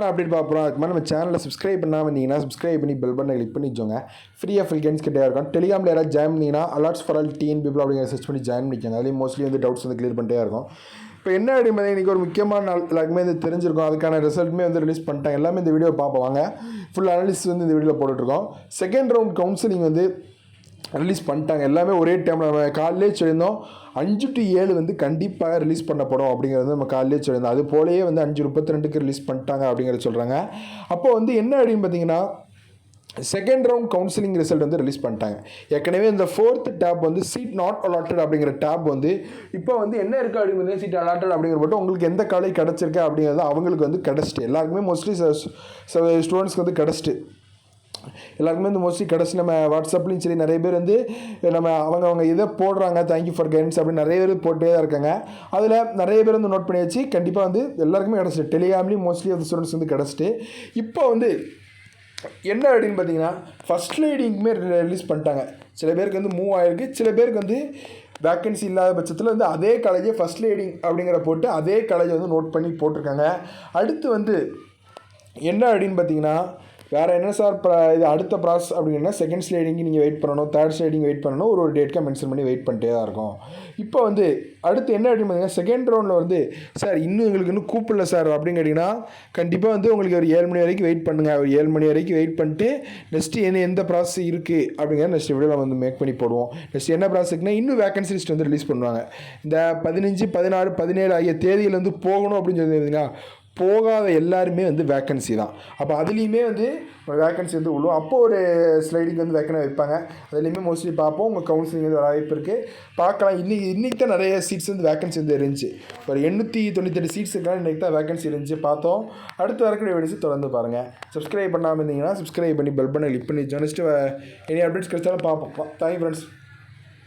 Update பார்ப்போம். அதுக்கு மேலே நம்ம சேனலில் சப்ஸ்கிரைப் பண்ணாமல் இருந்தீங்கன்னா சப்ஸ்கிரைப் பண்ணி பெல் பட்டனை கிளிக் பண்ணி வச்சோங்க. ஃப்ரீயாக ஃபுல் கேம்ஸ் கிட்டே இருக்கும். டெலிகிராமில் யாராவது ஜாயின் பண்ணிங்கன்னா alerts for all TN people அப்படிங்கிற சர்ச் பண்ணி ஜாயின் பண்ணிக்கோங்க. அதுலேயும் மோஸ்ட்லி வந்து டவுட்ஸ் வந்து கிளியர் பண்ணிட்டே இருக்கும். இப்போ என்ன அப்படின்னு பார்த்தீங்கன்னா இன்றைக்கி ஒரு முக்கியமான நாள் எல்லாருக்குமே வந்து தெரிஞ்சிருக்கும். அதுக்கான ரிசல்ட்டுமே வந்து ரிலீஸ் பண்ணிட்டாங்க. எல்லாமே இந்த வீடியோ பார்ப்போம் வாங்க. ஃபுல் அனாலிசிஸ் வந்து இந்த வீடியோவில் போட்டுட்ருக்கோம். செகண்ட் ரவுண்ட் கவுன்சிலிங் வந்து ரிலீஸ் பண்ணிட்டாங்க. எல்லாமே ஒரே டைமில் நம்ம காலையிலே சொல்லியிருந்தோம் 5 to 7 வந்து கண்டிப்பாக ரிலீஸ் பண்ணப்படும் அப்படிங்கிறது நம்ம காலையிலே சொல்லியிருந்தோம். அது போலயே வந்து 5:32 ரிலீஸ் பண்ணிட்டாங்க அப்படிங்கிறத சொல்கிறாங்க. அப்போ வந்து என்ன அப்படின்னு பார்த்தீங்கன்னா செகண்ட் ரவுண்ட் கவுன்சிலிங் ரிசல்ட் வந்து ரிலீஸ் பண்ணிட்டாங்க. ஏற்கனவே இந்த 4th டேப் வந்து சீட் நாட் அலாட்டட் அப்படிங்கிற டேப் வந்து இப்போ வந்து என்ன இருக்குது அப்படிங்கிறது சீட் அலாட்டட் அப்படிங்கிற மட்டும் உங்களுக்கு எந்த காலேஜ் கிடச்சிருக்கு அப்படிங்கிறது அவங்களுக்கு வந்து கிடச்சிட்டு எல்லாருக்குமே மோஸ்ட்லி ஸ்டூடெண்ட்ஸ்க்கு வந்து கிடச்சிட்டு எல்லாருக்குமே வந்து மோஸ்ட்லி கிடச்சி நம்ம வாட்ஸ்அப்லேயும் சரி நிறைய பேர் வந்து நம்ம அவங்க இதை போடுறாங்க. தேங்க்யூ ஃபார் கைடன்ஸ் அப்படின்னு நிறைய பேர் போட்டே தான் இருக்காங்க. அதில் நிறைய பேர் வந்து நோட் பண்ணி வச்சு கண்டிப்பாக வந்து எல்லாருக்குமே கிடச்சிட்டு டெலிகிராம்லேயும் மோஸ்ட்லி அந்த ஸ்டூடெண்ட்ஸ் வந்து கிடச்சிட்டு இப்போ வந்து என்ன அப்படின்னு பார்த்தீங்கன்னா ஃபஸ்ட் லைடிங்குமே ரிலீஸ் பண்ணிட்டாங்க. சில பேருக்கு வந்து மூவ் ஆகிருக்கு, சில பேருக்கு வந்து வேக்கன்சி இல்லாத பட்சத்தில் வந்து அதே காலேஜே ஃபஸ்ட் லைடிங் அப்படிங்கிற போட்டு அதே காலேஜை வந்து நோட் பண்ணி போட்டிருக்காங்க. அடுத்து வந்து என்ன அப்படின்னு பார்த்தீங்கன்னா வேறு என்ன சார் இது அடுத்த ப்ராசஸ் அப்படின்னா செகண்ட் ஸ்லைடிங்கு நீங்கள் வெயிட் பண்ணணும், தேர்ட் ஸ்லைடிங் வெயிட் பண்ணணும், ஒரு டேட்க்காக மென்ஷன் பண்ணி வெயிட் பண்ணிட்டே தான் இருக்கும். இப்போ வந்து அடுத்து என்ன அப்படின்னு பார்த்தீங்கன்னா செகண்ட் ரவுண்டில் வந்து சார் இன்னும் எங்களுக்கு இன்னும் கூப்பிடல சார் அப்படின்னு கேட்டிங்கன்னா கண்டிப்பாக வந்து உங்களுக்கு ஒரு 7 மணி வரைக்கும் வெயிட் பண்ணுங்கள். ஒரு 7 மணி வரைக்கும் வெயிட் பண்ணிட்டு நெக்ஸ்ட்டு எந்த ப்ராசஸ் இருக்குது அப்படிங்கிற நெக்ஸ்ட் வீடியோ நம்ம வந்து மேக் பண்ணி போடுவோம். நெக்ஸ்ட் என்ன ப்ராசஸ்க்குன்னா இன்னும் வேகன்சி லிஸ்ட் வந்து ரிலீஸ் பண்ணுவாங்க. இந்த 15, 16, 17 ஆகிய தேதியில் வந்து போகணும் அப்படின்னு சொல்லியிருந்தீங்கன்னா போகாத எல்லாருமே வந்து வேக்கன்சி தான். அப்போ அதுலேயுமே வந்து வேக்கன்சி வந்து விழும். அப்போது ஒரு ஸ்லைடிங் வந்து வேக்கனாக வைப்பாங்க. அதுலேயுமே மோஸ்ட்லி பார்ப்போம். உங்கள் கவுன்சிலிங் வந்து வாய்ப்பு இருக்குது, பார்க்கலாம். இன்றைக்கி தான் நிறைய சீட்ஸ் வந்து வேக்கன்சி வந்து இருந்துச்சு. ஒரு 898 சீட்ஸ் இருக்கலாம். இன்றைக்கி தான் வேக்கன்சி இருந்துச்சு பார்த்தோம். அடுத்து வரக்கூடிய வீடியோஸ் தொடர்ந்து பாருங்கள். சப்ஸ்கிரைப் பண்ணாமல் இருந்தீங்கன்னா சப்ஸ்கிரைப் பண்ணி பெல் பண்ணி கிளிக் பண்ணி நெக்ஸ்ட்டு எனி அப்டேட்ஸ் கிடைச்சாலும் பார்ப்போம். Thank you friends.